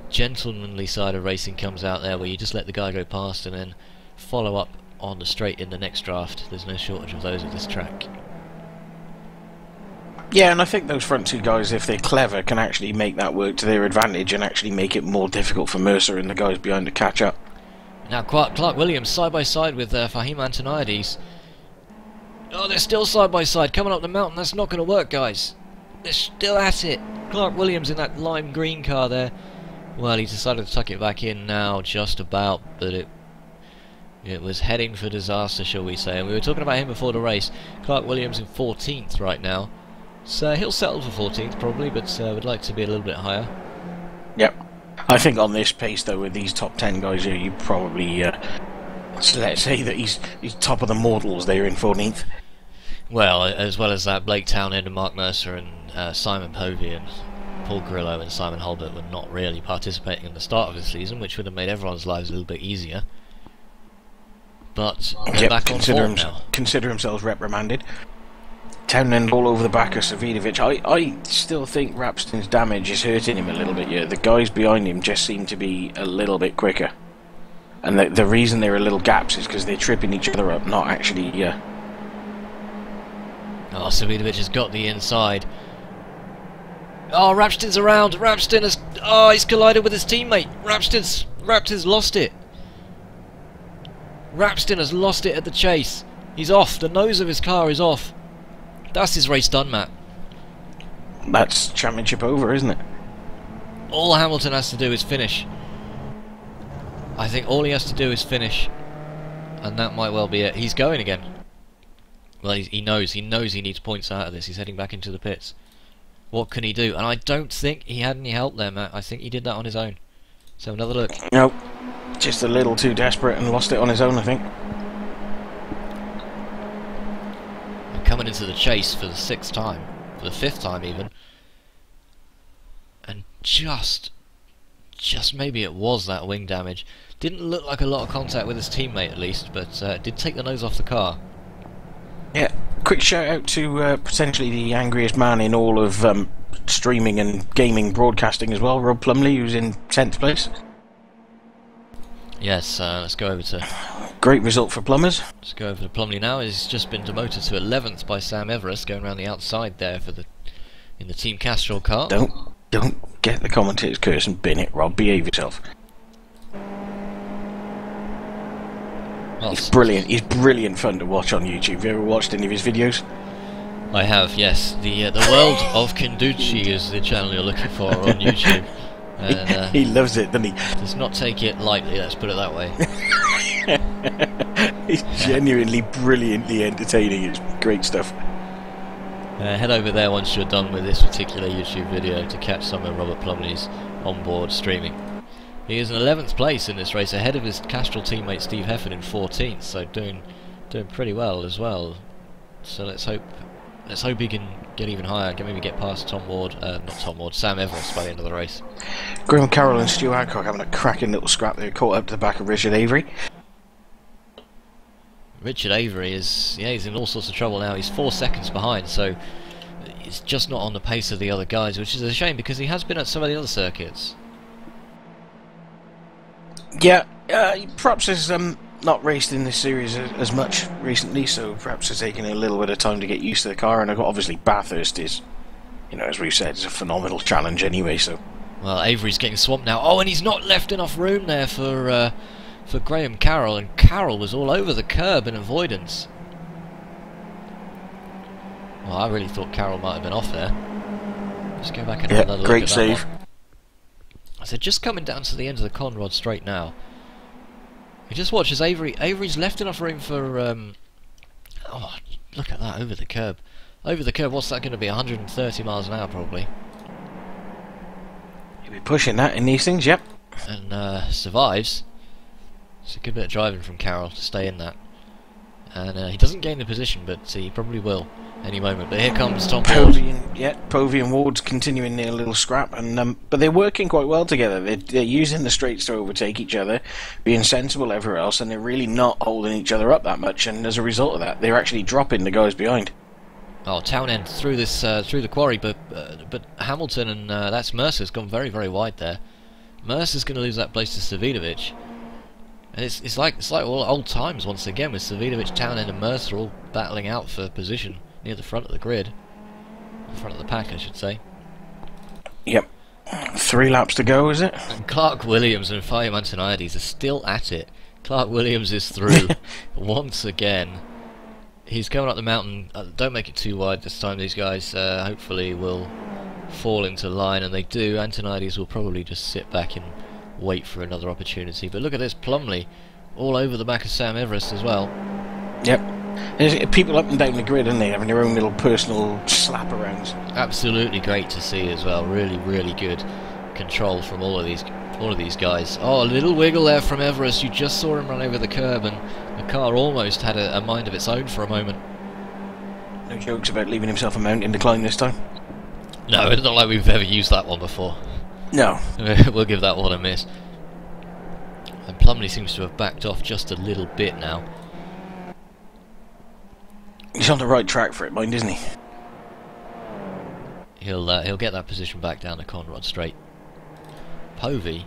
gentlemanly side of racing comes out there, where you just let the guy go past and then follow up on the straight in the next draft. There's no shortage of those at this track. Yeah, and I think those front two guys, if they're clever, can actually make that work to their advantage and actually make it more difficult for Mercer and the guys behind to catch up. Now Clark Williams side by side with Fahim Antoniades. Oh, they're still side by side coming up the mountain. That's not going to work, guys. They're still at it. Clark Williams in that lime green car there. Well, he decided to tuck it back in now, just about, but it was heading for disaster, shall we say. And we were talking about him before the race. Clark Williams in 14th right now. So he'll settle for 14th probably, but would like to be a little bit higher. Yep. I think on this pace, though, with these top 10 guys here, you probably, so let's say that he's top of the mortals there in 14th. Well, as well as that, Blake Townend and Mark Mercer and Simon Povey and Paul Grillo and Simon Hulbert were not really participating in the start of the season, which would have made everyone's lives a little bit easier. But they're back on form now. Consider themselves reprimanded. Townend all over the back of Savidovic. I still think Rapstin's damage is hurting him a little bit here. The guys behind him just seem to be a little bit quicker. And the reason there are little gaps is because they're tripping each other up, not actually... Oh, Savidovic has got the inside. Oh, Rapstin's around. Rapstin has... Oh, he's collided with his teammate. Rapstin's lost it. Rapstin has lost it at the chase. He's off. The nose of his car is off. That's his race done, Matt. That's championship over, isn't it? All Hamilton has to do is finish. I think all he has to do is finish, and that might well be it. He's going again. Well, he knows he needs points out of this. He's heading back into the pits. What can he do? And I don't think he had any help there, Matt. I think he did that on his own. So another look. Nope. Just a little too desperate and lost it on his own, I think. Coming into the chase for the 6th time, for the 5th time even, and just maybe it was that wing damage. Didn't look like a lot of contact with his teammate at least, but did take the nose off the car. Yeah, quick shout out to potentially the angriest man in all of streaming and gaming broadcasting as well, Rob Plumley, who's in 10th place. Yes, let's go over to... Great result for Plumbers. Let's go over to Plumley now. He's just been demoted to 11th by Sam Everest, going around the outside there for in the Team Castrol car. Don't get the commentator's curse and bin it, Rob. Behave yourself. Well, he's brilliant. He's brilliant fun to watch on YouTube. Have you ever watched any of his videos? I have, yes. The World of Kenduchi is the channel you're looking for on YouTube. And, he loves it, doesn't he? Does not take it lightly, let's put it that way. He's genuinely brilliantly entertaining. It's great stuff. Head over there once you're done with this particular YouTube video to catch some of Robert Plumley's onboard streaming. He is in 11th place in this race, ahead of his Castrol teammate Steve Heffern in 14th, so doing pretty well as well. So let's hope he can get even higher, maybe get past Sam Everest by the end of the race. Graham Carroll and Stu Adcock having a cracking little scrap there, caught up to the back of Richard Avery. Richard Avery he's in all sorts of trouble now. He's 4 seconds behind, so he's just not on the pace of the other guys, which is a shame because he has been at some of the other circuits. Yeah, perhaps has not raced in this series as much recently, so perhaps it's taking a little bit of time to get used to the car. And obviously Bathurst is, as we've said, is a phenomenal challenge anyway. So, well, Avery's getting swamped now. Oh, and he's not left enough room there for for Graham Carroll, and Carroll was all over the curb in avoidance. Well, I really thought Carroll might have been off there. Let's go back and have another look great at that save. one. So just coming down to the end of the Conrod straight now. You just watch as Avery's left enough room for oh, look at that, over the curb. Over the curb, what's that going to be? 130 miles an hour probably. You'll be pushing that in these things, yep. And survives. It's a good bit of driving from Carroll to stay in that. And he doesn't gain the position, but he probably will any moment. But here comes Tom Ward. Povey and Ward's continuing their little scrap, and but they're working quite well together. They're using the straights to overtake each other, being sensible everywhere else, and they're really not holding each other up that much. And as a result of that, they're actually dropping the guys behind. Oh, Townend through this through the quarry, but Hamilton and that's Mercer's gone very, very wide there. Mercer's going to lose that place to Savidovic. And it's like all old times once again, with Savidovic, Townend and Mercer all battling out for position near the front of the grid. The front of the pack, I should say. Yep. 3 laps to go, is it? And Clark Williams and Fayum Antoniades are still at it. Clark Williams is through once again. He's coming up the mountain. Don't make it too wide this time, these guys. Hopefully will fall into line, and they do. Antoniades will probably just sit back and wait for another opportunity. But look at this, Plumley all over the back of Sam Everest as well. Yep. There's people up and down the grid, aren't they, having their own little personal slap arounds. Absolutely great to see as well. Really, really good control from all of these guys. Oh, a little wiggle there from Everest. You just saw him run over the curb, and the car almost had a mind of its own for a moment. No jokes about leaving himself a mountain to climb this time. No, it's not like we've ever used that one before. No. We'll give that one a miss. And Plumley seems to have backed off just a little bit now. He's on the right track for it, mind, isn't he? He'll get that position back down the Conrod straight. Povey.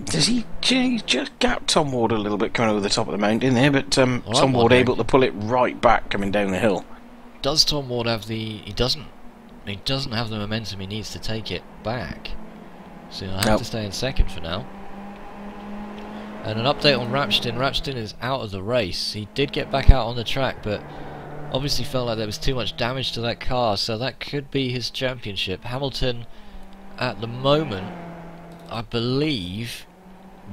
Does he just gap Tom Ward a little bit coming over the top of the mountain there, but Well, Tom Ward able to pull it right back coming down the hill. Does Tom Ward have the... He doesn't have the momentum he needs to take it back. So he'll have to stay in second for now. And an update on Rapstin. Rapstin is out of the race. He did get back out on the track, but obviously felt like there was too much damage to that car, so that could be his championship. Hamilton, at the moment, I believe,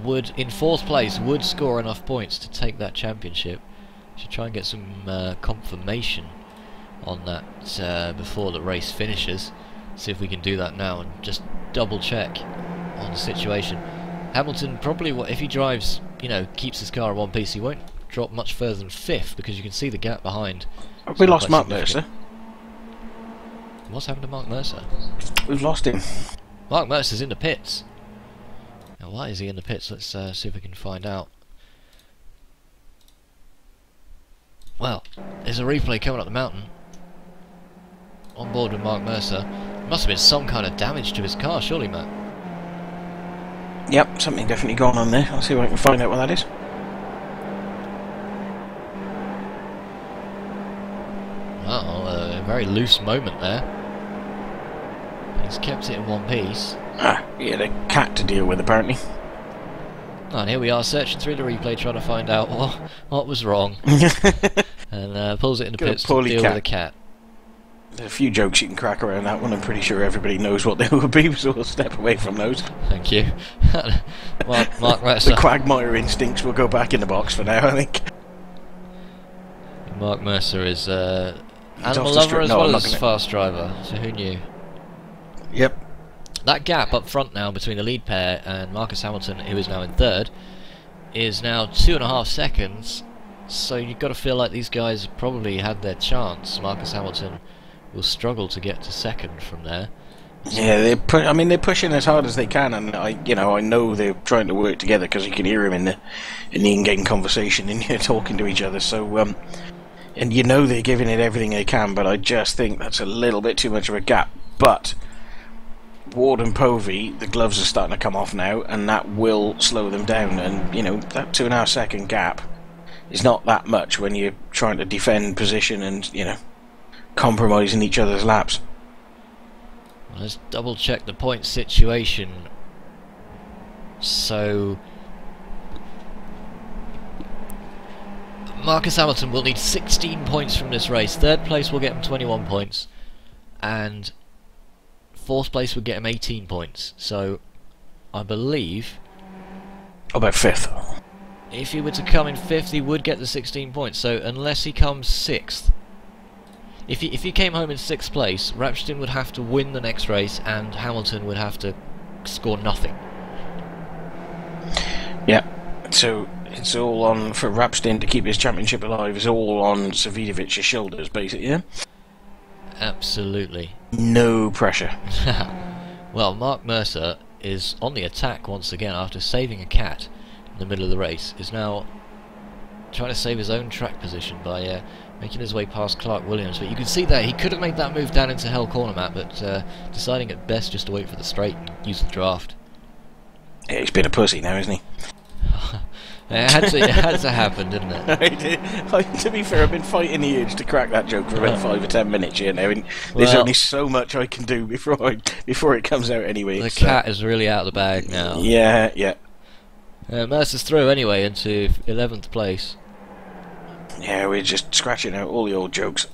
would, in 4th place, would score enough points to take that championship. Should try and get some confirmation on that before the race finishes. See if we can do that now and just double check on the situation. Hamilton probably, if he drives, keeps his car in one piece, he won't drop much further than 5th, because you can see the gap behind. We lost Mark Mercer. What's happened to Mark Mercer? We've lost him. Mark Mercer's in the pits. Now, why is he in the pits? Let's see if we can find out. Well, there's a replay coming up the mountain. On board with Mark Mercer. Must have been some kind of damage to his car, surely, Matt? Yep, something definitely gone on there. I'll see if I can find out what that is. Oh, a very loose moment there. He's kept it in one piece. Ah, he had a cat to deal with, apparently. Oh, and here we are, searching through the replay, trying to find out what was wrong. And pulls it in the pits to deal with a cat. There's a few jokes you can crack around that one. I'm pretty sure everybody knows what they will be, so we'll step away from those. Thank you. Mark Mercer. The Quagmire instincts will go back in the box for now, I think. Mark Mercer is animal lover as well as fast driver, so who knew? Yep. That gap up front now between the lead pair and Marcus Hamilton, who is now in 3rd, is now 2.5 seconds, so you've got to feel like these guys probably had their chance. Marcus Hamilton will struggle to get to 2nd from there. Yeah, they're pushing as hard as they can, and I know they're trying to work together, because you can hear him in the in-game conversation, and you're talking to each other. So, and they're giving it everything they can, but I just think that's a little bit too much of a gap. But Ward and Povey, the gloves are starting to come off now, and that will slow them down. And that 2.5 second gap is not that much when you're trying to defend position and compromising each other's laps. Well, let's double check the point situation. So Marcus Hamilton will need 16 points from this race. Third place will get him 21 points, and fourth place would get him 18 points. So, I believe... How about fifth? If he were to come in fifth, he would get the 16 points. So, unless he comes sixth... If he came home in sixth place, Rapshdin would have to win the next race, and Hamilton would have to score nothing. Yeah, so it's all on, for Rapshdin to keep his championship alive, is all on Savidovic's shoulders, basically, yeah? Absolutely. No pressure. Well, Mark Mercer is on the attack once again after saving a cat in the middle of the race. Is now trying to save his own track position by making his way past Clark Williams. But you can see there, he could have made that move down into Hell Corner, Matt, but deciding at best just to wait for the straight and use the draft. Yeah, he's been a pussy now, isn't he? It had to happen, didn't it? I did. To be fair, I've been fighting the urge to crack that joke for about 5 or 10 minutes, you know, and there's only so much I can do before it comes out anyway. The cat is really out of the bag now. Yeah, yeah. Mercer's through anyway into 11th place. Yeah, we're just scratching out all the old jokes.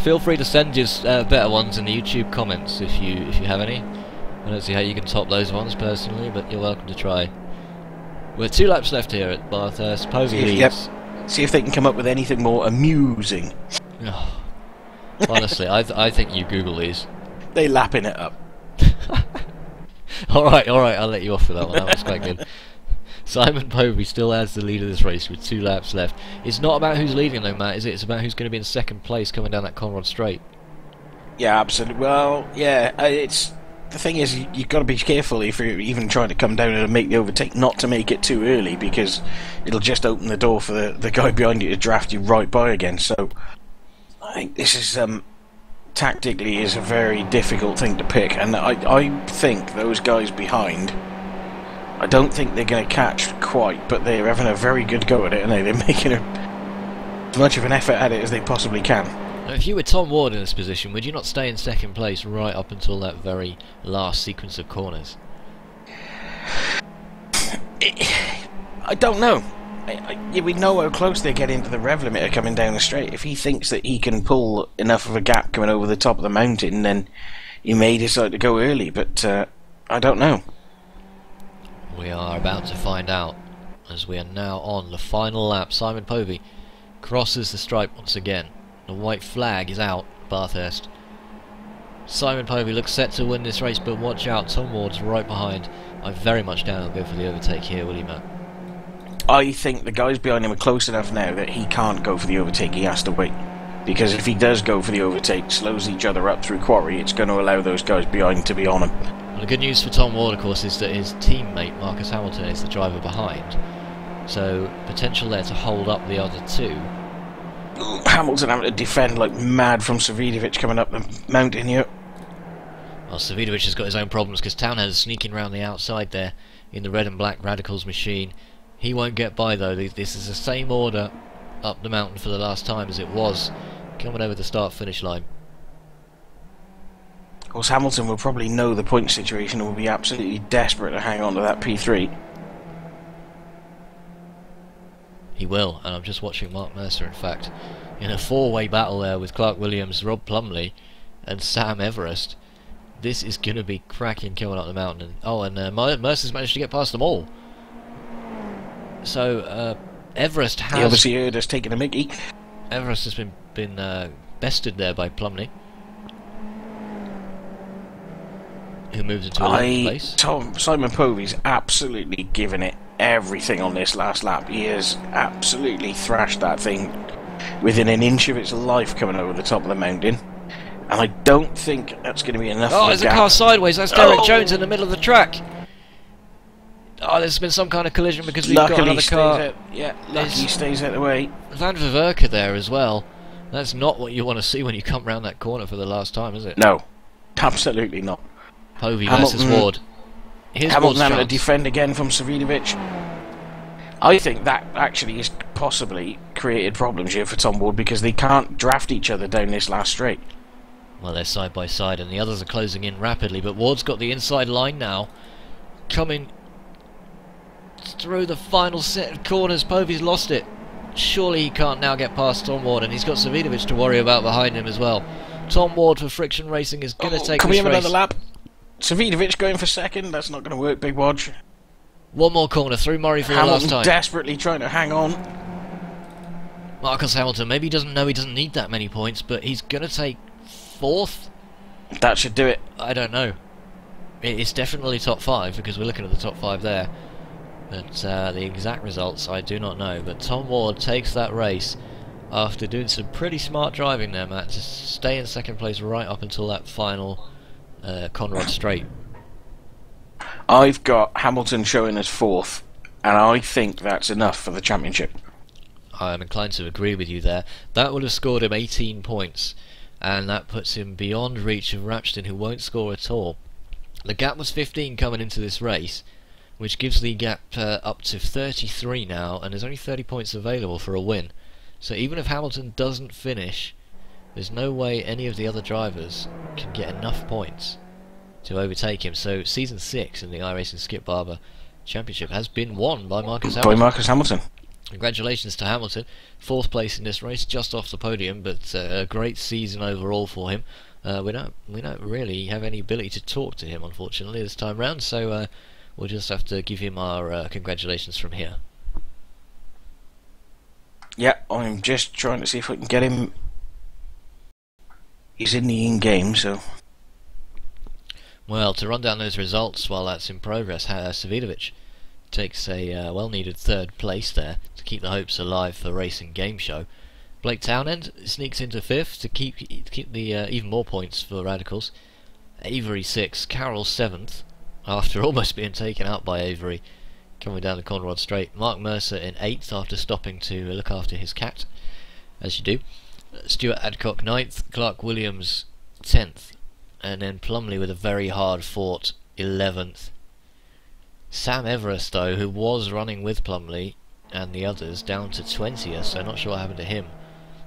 Feel free to send us better ones in the YouTube comments if you have any. I don't see how you can top those ones personally, but you're welcome to try. We're 2 laps left here at Bathurst. Povey leads. Yep. See if they can come up with anything more amusing. Oh, honestly, I think you Google these. They lapping it up. Alright, I'll let you off for that one. That was quite good. Simon Povey still has the lead of this race with 2 laps left. It's not about who's leading though, Matt, is it? It's about who's going to be in second place coming down that Conrad Straight. Yeah, absolutely. Well, yeah, it's... The thing is, you've got to be careful if you're even trying to come down and make the overtake, not to make it too early, because it'll just open the door for the guy behind you to draft you right by again. So, I think this is, tactically, is a very difficult thing to pick, and I think those guys behind, I don't think they're going to catch quite, but they're having a very good go at it, and they're making as much of an effort at it as they possibly can. Now, if you were Tom Ward in this position, would you not stay in second place right up until that very last sequence of corners? I don't know. We know how close they get into the rev limiter coming down the straight. If he thinks that he can pull enough of a gap coming over the top of the mountain, then he may decide to go early, but I don't know. We are about to find out, as we are now on the final lap. Simon Povey crosses the stripe once again. The white flag is out, Bathurst. Simon Povey looks set to win this race, but watch out, Tom Ward's right behind. I very much doubt he'll go for the overtake here, will he, Matt? I think the guys behind him are close enough now that he can't go for the overtake, he has to wait. Because if he does go for the overtake, slows each other up through quarry, it's going to allow those guys behind to be on him. Well, the good news for Tom Ward, of course, is that his teammate, Marcus Hamilton, is the driver behind. So, potential there to hold up the other 2. Hamilton having to defend like mad from Savidovic coming up the mountain here. Well, Savidovic has got his own problems because Townhead is sneaking around the outside there in the red and black Radicals machine. He won't get by though. This is the same order up the mountain for the last time as it was coming over the start-finish line. Of course, Hamilton will probably know the point situation and will be absolutely desperate to hang on to that P3. He will, and I'm just watching Mark Mercer, in fact, in a 4-way battle there with Clark Williams, Rob Plumley, and Sam Everest. This is going to be cracking coming up the mountain. And Mercer's managed to get past them all. So, Everest has... He obviously heard us taking a mickey. Everest has been bested there by Plumley, who moves into 11th place. Simon Povey's absolutely given it everything on this last lap. He has absolutely thrashed that thing within an inch of its life coming over the top of the mountain, and I don't think that's going to be enough. Oh, there's a car sideways. That's Derek Jones in the middle of the track. Oh, there's been some kind of collision because we've got another car. Lucky he stays out of the way. Van Verwerke there as well. That's not what you want to see when you come round that corner for the last time, is it? No, absolutely not. Povey versus Ward. Hamilton having to defend again from Savidovic. I think that actually has possibly created problems here for Tom Ward because they can't draft each other down this last straight. Well, they're side by side and the others are closing in rapidly, but Ward's got the inside line now, coming through the final set of corners. Povey's lost it. Surely he can't now get past Tom Ward, and he's got Savidovic to worry about behind him as well. Tom Ward for Friction Racing is going to take Can this we have race. another lap? Savidovic going for second. That's not going to work, Big Wodge. One more corner through Murray for the last time. Desperately trying to hang on. Marcus Hamilton, maybe he doesn't know he doesn't need that many points, but he's going to take 4th. That should do it. I don't know. It's definitely top 5 because we're looking at the top 5 there. But the exact results I do not know. But Tom Ward takes that race after doing some pretty smart driving there, Matt, to stay in second place right up until that final Conrad straight. I've got Hamilton showing as 4th, and I think that's enough for the championship. I'm inclined to agree with you there. That would have scored him 18 points, and that puts him beyond reach of Rapston, who won't score at all. The gap was 15 coming into this race, which gives the gap up to 33 now, and there's only 30 points available for a win. So even if Hamilton doesn't finish, there's no way any of the other drivers can get enough points to overtake him. So season 6 in the iRacing Skip Barber Championship has been won by Marcus Hamilton. Congratulations to Hamilton, 4th place in this race, just off the podium, but a great season overall for him. We don't really have any ability to talk to him, unfortunately, this time round, so we'll just have to give him our congratulations from here. Yeah, I'm just trying to see if I can get him. He's in the in-game, so... Well, to run down those results while that's in progress, Savidovic takes a well-needed 3rd place there to keep the hopes alive for Racing Game Show. Blake Townend sneaks into 5th to keep the even more points for Radicals. Avery 6th, Carroll 7th, after almost being taken out by Avery coming down the Conrad straight. Mark Mercer in 8th after stopping to look after his cat, as you do. Stuart Adcock 9th, Clark Williams 10th, and then Plumley with a very hard fought 11th. Sam Everest, though, who was running with Plumley and the others, down to 20th, so not sure what happened to him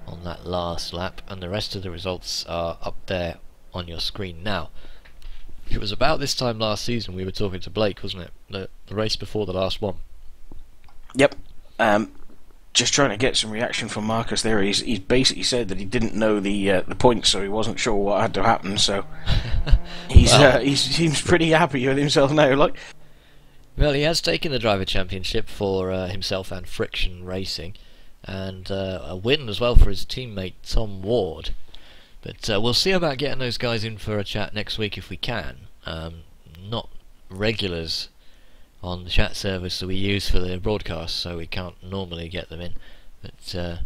on that last lap, and the rest of the results are up there on your screen now. It was about this time last season we were talking to Blake, wasn't it? The race before the last one. Yep. Just trying to get some reaction from Marcus there. He's basically said that he didn't know the points, so he wasn't sure what had to happen. So he seems pretty happy with himself now. Like, well, he has taken the driver championship for himself and Friction Racing, and a win as well for his teammate Tom Ward. But we'll see about getting those guys in for a chat next week if we can. Not regulars on the chat service that we use for the broadcast, so we can't normally get them in. But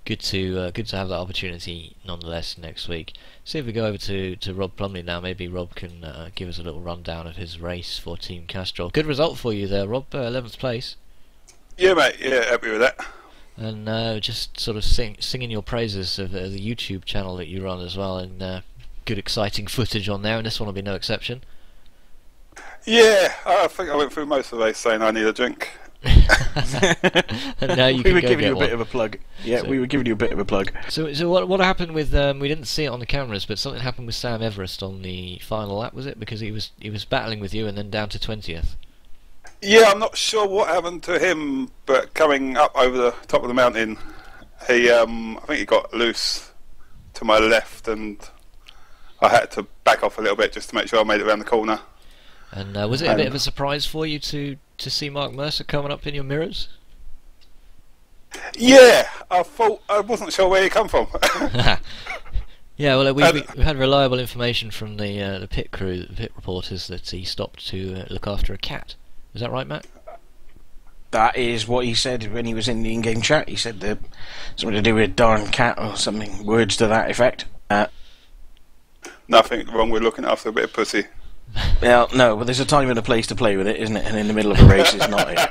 good to have that opportunity nonetheless next week. See if we go over to Rob Plumley now. Maybe Rob can give us a little rundown of his race for Team Castrol. Good result for you there, Rob. 11th place. Yeah, mate. Yeah, happy with that. And just sort of singing your praises of the YouTube channel that you run as well, and good exciting footage on there, and this one will be no exception. Yeah, I think I went through most of the race saying I need a drink. And now you we were can giving you a one. bit of a plug. Yeah, So- we were giving you a bit of a plug. So what happened with we didn't see it on the cameras, but something happened with Sam Everest on the final lap, was it? Because he was battling with you and then down to 20th. Yeah, I'm not sure what happened to him, but coming up over the top of the mountain, he I think he got loose to my left, and I had to back off a little bit just to make sure I made it around the corner. And was it a bit of a surprise for you to see Mark Mercer coming up in your mirrors? Yeah, I wasn't sure where he come from. Yeah, well, we had reliable information from the pit crew, the pit reporters, that he stopped to look after a cat. Is that right, Matt? That is what he said when he was in the in-game chat. He said that something to do with a darn cat or something, words to that effect. Nothing wrong with looking after a bit of pussy. Well, no, but there's a time and a place to play with it, isn't it? And in the middle of a race, it's not it.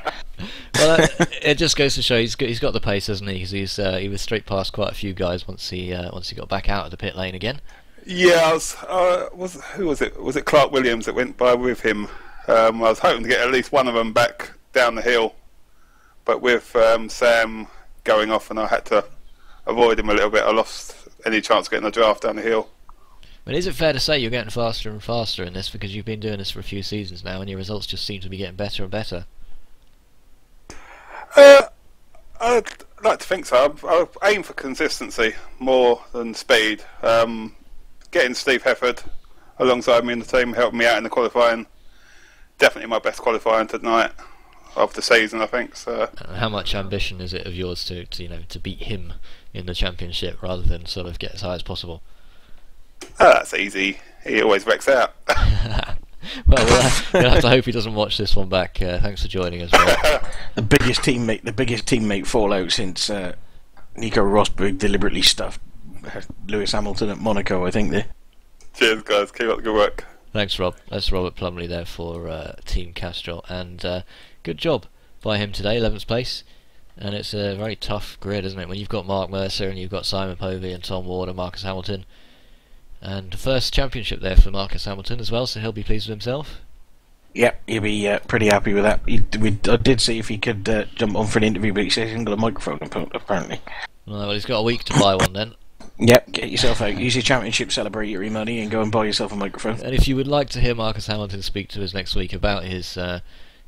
Well, it just goes to show he's got the pace, hasn't he? Because he was straight past quite a few guys once he got back out of the pit lane again. Yeah, who was it? Was it Clark Williams that went by with him? I was hoping to get at least one of them back down the hill, but with Sam going off and I had to avoid him a little bit, I lost any chance of getting a draft down the hill. But is it fair to say you're getting faster and faster in this, because you've been doing this for a few seasons now and your results just seem to be getting better and better? I'd like to think so. I aim for consistency more than speed. Getting Steve Hefford alongside me in the team helped me out in the qualifying. Definitely my best qualifying tonight of the season, I think. So. How much ambition is it of yours to beat him in the championship rather than sort of get as high as possible? That's easy. He always wrecks out. Well, we'll have to hope he doesn't watch this one back. Thanks for joining us, Rob. The biggest teammate fallout since Nico Rosberg deliberately stuffed Lewis Hamilton at Monaco, I think. There. Cheers, guys. Keep up the good work. Thanks, Rob. That's Robert Plumley there for Team Castrol, and good job by him today, 11th place. And it's a very tough grid, isn't it? When you've got Mark Mercer and you've got Simon Povey and Tom Ward and Marcus Hamilton. And first championship there for Marcus Hamilton as well, so he'll be pleased with himself. Yeah, he'll be pretty happy with that. I did see if he could jump on for an interview, but he says he hasn't got a microphone, apparently. Well, he's got a week to buy one then. Yep, get yourself out. Use your championship celebratory money and go and buy yourself a microphone. And if you would like to hear Marcus Hamilton speak to us next week about his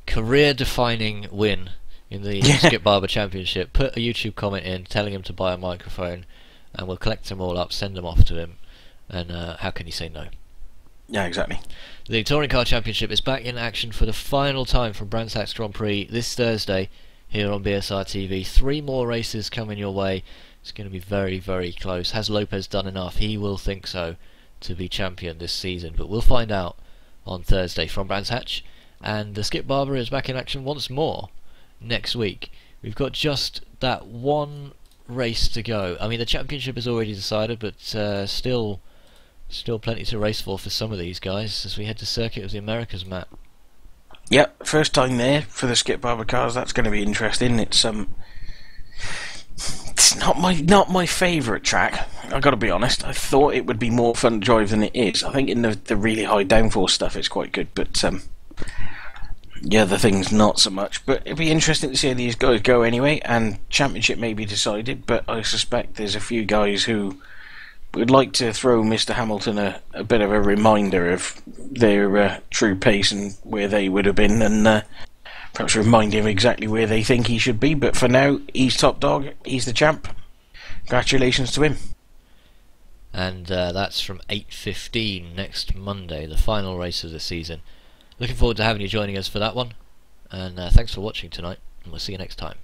career-defining win in the Skip Barber Championship, put a YouTube comment in telling him to buy a microphone, and we'll collect them all up, send them off to him. And how can you say no? Yeah, exactly. The Touring Car Championship is back in action for the final time from Brands Hatch Grand Prix this Thursday here on BSR TV. 3 more races coming your way. It's going to be very, very close. Has Lopez done enough? He will think so to be champion this season, but we'll find out on Thursday from Brands Hatch. And the Skip Barber is back in action once more next week. We've got just that one race to go. I mean, the championship is already decided, but still plenty to race for some of these guys as we head to Circuit of the Americas, Matt. Yep, first time there for the Skip Barber cars. That's going to be interesting. It's not my favourite track. I've got to be honest. I thought it would be more fun to drive than it is. I think in the really high downforce stuff it's quite good, but the other things not so much. But it'd be interesting to see how these guys go anyway. And championship may be decided, but I suspect there's a few guys who would like to throw Mr. Hamilton a bit of a reminder of their true pace and where they would have been, and perhaps remind him exactly where they think he should be. But for now, he's top dog, he's the champ. Congratulations to him. And that's from 8:15 next Monday, the final race of the season. Looking forward to having you joining us for that one, and thanks for watching tonight, and we'll see you next time.